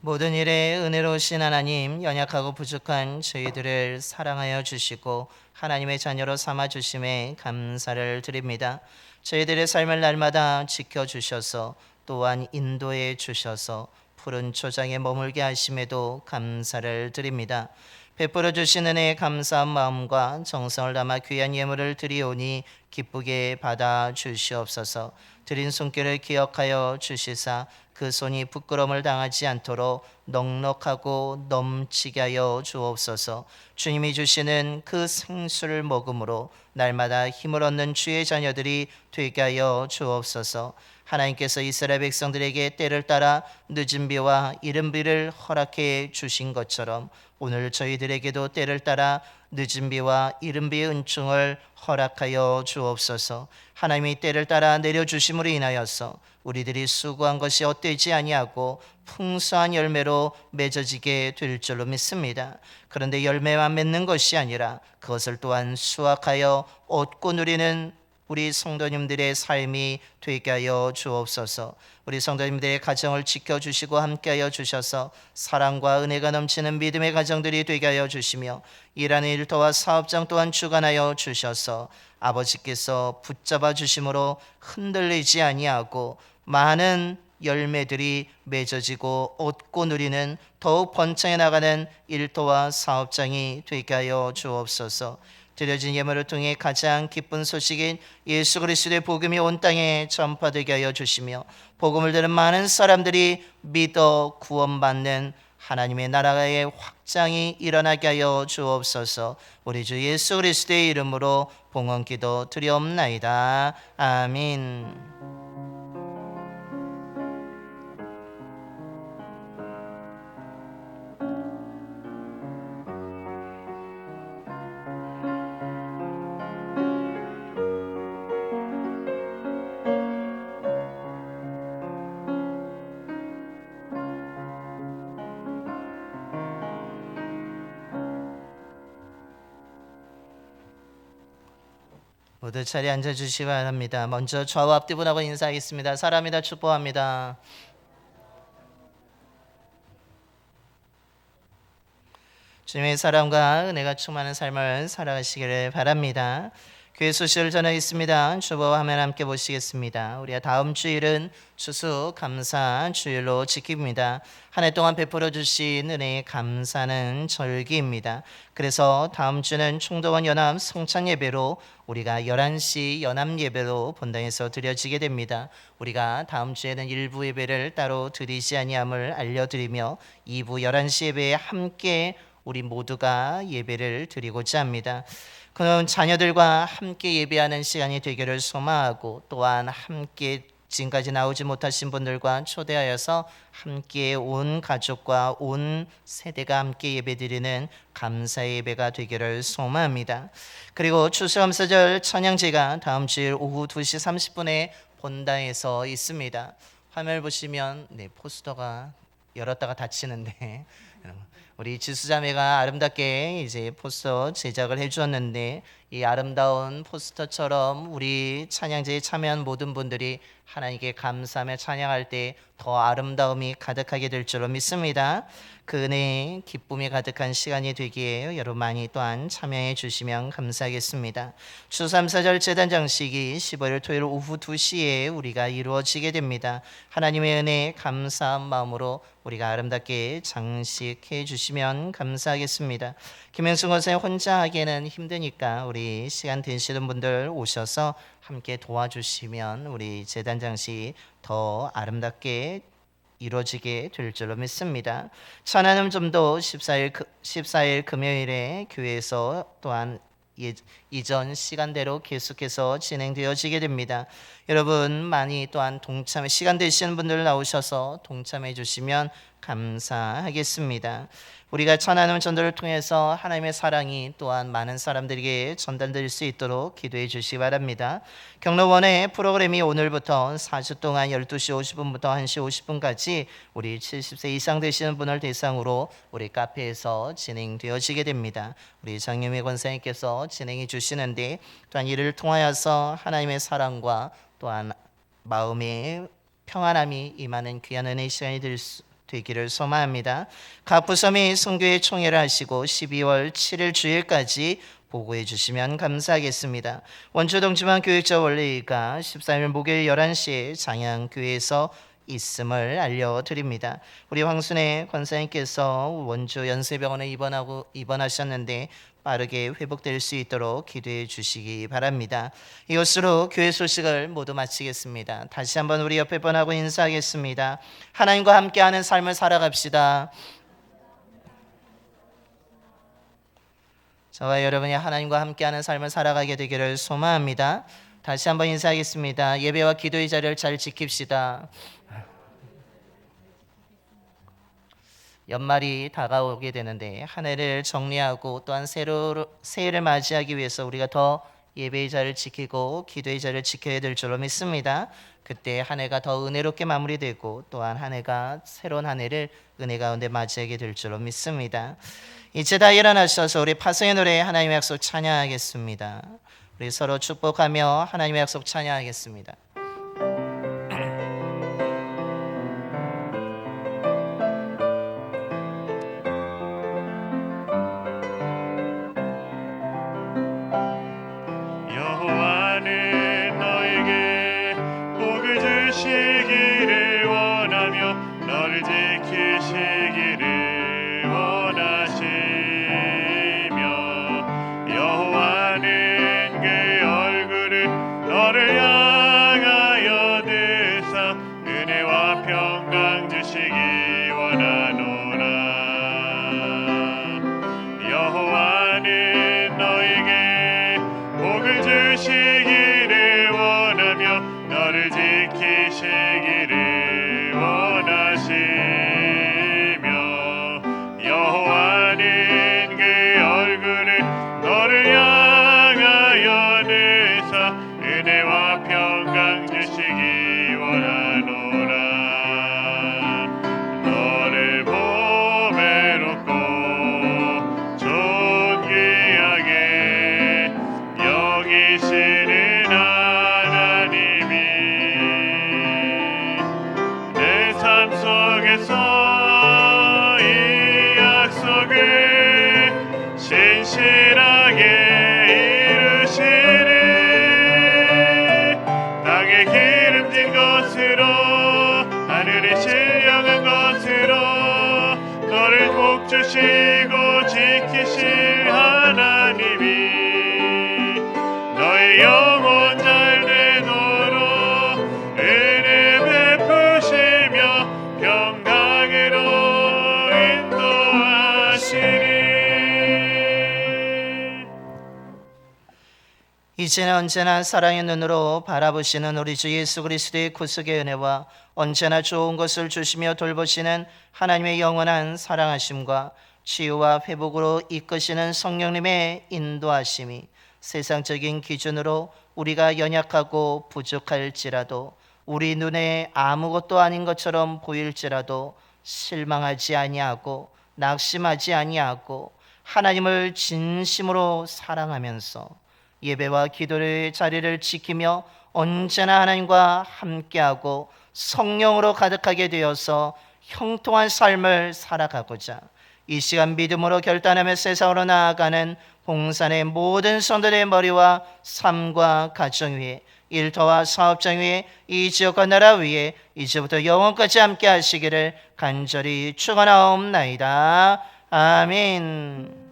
모든 일에 은혜로우신 하나님, 연약하고 부족한 저희들을 사랑하여 주시고 하나님의 자녀로 삼아 주심에 감사를 드립니다. 저희들의 삶을 날마다 지켜주셔서 또한 인도해 주셔서 푸른 초장에 머물게 하심에도 감사를 드립니다. 베풀어 주신 은혜에 감사한 마음과 정성을 담아 귀한 예물을 드리오니 기쁘게 받아 주시옵소서. 드린 손길을 기억하여 주시사 그 손이 부끄러움을 당하지 않도록 넉넉하고 넘치게 하여 주옵소서. 주님이 주시는 그 생수를 먹음으로 날마다 힘을 얻는 주의 자녀들이 되게 하여 주옵소서. 하나님께서 이스라엘 백성들에게 때를 따라 늦은 비와 이른 비를 허락해 주신 것처럼 오늘 저희들에게도 때를 따라 늦은 비와 이른 비의 은총을 허락하여 주옵소서. 하나님이 때를 따라 내려주심으로 인하여서 우리들이 수고한 것이 헛되지 아니하고 풍성한 열매로 맺어지게 될 줄로 믿습니다. 그런데 열매만 맺는 것이 아니라 그것을 또한 수확하여 얻고 누리는 우리 성도님들의 삶이 되게 하여 주옵소서. 우리 성도님들의 가정을 지켜주시고 함께하여 주셔서 사랑과 은혜가 넘치는 믿음의 가정들이 되게 하여 주시며 일하는 일터와 사업장 또한 주관하여 주셔서 아버지께서 붙잡아 주심으로 흔들리지 아니하고 많은 열매들이 맺어지고 얻고 누리는 더욱 번창해 나가는 일터와 사업장이 되게 하여 주옵소서. 드려진 예물을 통해 가장 기쁜 소식인 예수 그리스도의 복음이 온 땅에 전파되게 하여 주시며 복음을 들은 많은 사람들이 믿어 구원받는 하나님의 나라의 확장이 일어나게 하여 주옵소서. 우리 주 예수 그리스도의 이름으로 봉헌기도 드리옵나이다. 아멘. 모두 자리에 앉아주시기 바랍니다. 먼저 좌우 앞뒤 분하고 인사하겠습니다. 사랑합니다. 축복합니다. 주님의 사랑과 은혜가 충만한 삶을 살아가시기를 바랍니다. 교회 소식을 전하겠습니다. 주보와 화면 함께 보시겠습니다. 우리가 다음 주일은 추수감사 주일로 지킵니다. 한 해 동안 베풀어 주신 은혜에 감사는 절기입니다. 그래서 다음 주는 총동원 연합 성찬 예배로 우리가 11시 연합 예배로 본당에서 드려지게 됩니다. 우리가 다음 주에는 일부 예배를 따로 드리지 아니함을 알려드리며 2부 11시 예배에 함께 우리 모두가 예배를 드리고자 합니다. 그럼 자녀들과 함께 예배하는 시간이 되기를 소망하고 또한 함께 지금까지 나오지 못하신 분들과 초대하여서 함께 온 가족과 온 세대가 함께 예배드리는 감사의 예배가 되기를 소망합니다. 그리고 추수감사절 찬양제가 다음 주일 오후 2시 30분에 본당에서 있습니다. 화면을 보시면 포스터가 열었다가 닫히는데 우리 지수자매가 아름답게 이제 포스터 제작을 해주었는데 이 아름다운 포스터처럼 우리 찬양제에 참여한 모든 분들이 하나님께 감사하며 찬양할 때 더 아름다움이 가득하게 될 줄로 믿습니다. 그 은혜의 기쁨이 가득한 시간이 되기에 여러분 많이 또한 참여해 주시면 감사하겠습니다. 추수감사절 제단 장식이 15일 토요일 오후 2시에 우리가 이루어지게 됩니다. 하나님의 은혜에 감사한 마음으로 우리가 아름답게 장식해 주시면 감사하겠습니다. 김영승 권사님 혼자 하기에는 힘드니까 우리 시간 되시는 분들 오셔서 함께 도와주시면 우리 제단 장식 더 아름답게 이루어지게 될 줄로 믿습니다. 천안음 좀더 14일 금요일에 교회에서 또한 이전 시간대로 계속해서 진행되어지게 됩니다. 여러분 많이 또한 동참해 시간 되시는 분들 나오셔서 동참해 주시면 감사하겠습니다. 우리가 천안음 전도를 통해서 하나님의 사랑이 또한 많은 사람들에게 전달될 수 있도록 기도해 주시기 바랍니다. 경로원의 프로그램이 오늘부터 4주 동안 12시 50분부터 1시 50분까지 우리 70세 이상 되시는 분을 대상으로 우리 카페에서 진행되어지게 됩니다. 우리 장유미 권사님께서 진행해 주시는데 또한 이를 통하여서 하나님의 사랑과 또한 마음의 평안함이 임하는 귀한 은혜의 시간이 되기를 소망합니다. 각 부서미 선교회 총회를 하시고 12월 7일 주일까지 보고해 주시면 감사하겠습니다. 원주 동지만 교육자 원래가 13일 목요일 11시에 장양교회에서 있음을 알려드립니다. 우리 황순애 권사님께서 원주 연세병원에 입원하셨는데 빠르게 회복될 수 있도록 기도해 주시기 바랍니다. 이것으로 교회 소식을 모두 마치겠습니다. 다시 한번 우리 옆에 번하고 인사하겠습니다. 하나님과 함께하는 삶을 살아갑시다. 저와 여러분이 하나님과 함께하는 삶을 살아가게 되기를 소망합니다. 다시 한번 인사하겠습니다. 예배와 기도의 자리를 잘 지킵시다. 연말이 다가오게 되는데 한 해를 정리하고 또한 새해를 맞이하기 위해서 우리가 더 예배의 자리를 지키고 기도의 자리를 지켜야 될 줄로 믿습니다. 그때 한 해가 더 은혜롭게 마무리되고 또한 한 해가 새로운 한 해를 은혜 가운데 맞이하게 될 줄로 믿습니다. 이제 다 일어나셔서 우리 파송의 노래 하나님의 약속 찬양하겠습니다. 우리 서로 축복하며 하나님의 약속 찬양하겠습니다. 여호와는 너에게 복을 주시기를 원하며 너를 지키시기를 원하시며 여호와는 그 얼굴을 너를 향하여 드사 은혜와 평강 주시기 원하노라. 여호와는 너에게 복을 주시기를 원하며 너를 지키시기를 원하시며 여호와는 그 얼굴을 너를 향하여 드사 은혜와 평강 주시기 원하노라. 너를 보배롭고 존귀하게 여기시는 이제는 언제나 사랑의 눈으로 바라보시는 우리 주 예수 그리스도의 구속의 은혜와 언제나 좋은 것을 주시며 돌보시는 하나님의 영원한 사랑하심과 치유와 회복으로 이끄시는 성령님의 인도하심이 세상적인 기준으로 우리가 연약하고 부족할지라도 우리 눈에 아무것도 아닌 것처럼 보일지라도 실망하지 아니하고 낙심하지 아니하고 하나님을 진심으로 사랑하면서 예배와 기도의 자리를 지키며 언제나 하나님과 함께하고 성령으로 가득하게 되어서 형통한 삶을 살아가고자 이 시간 믿음으로 결단하며 세상으로 나아가는 봉산의 모든 성도들의 머리와 삶과 가정 위에 일터와 사업장 위에 이 지역과 나라 위에 이제부터 영원까지 함께 하시기를 간절히 축원하옵나이다. 아멘.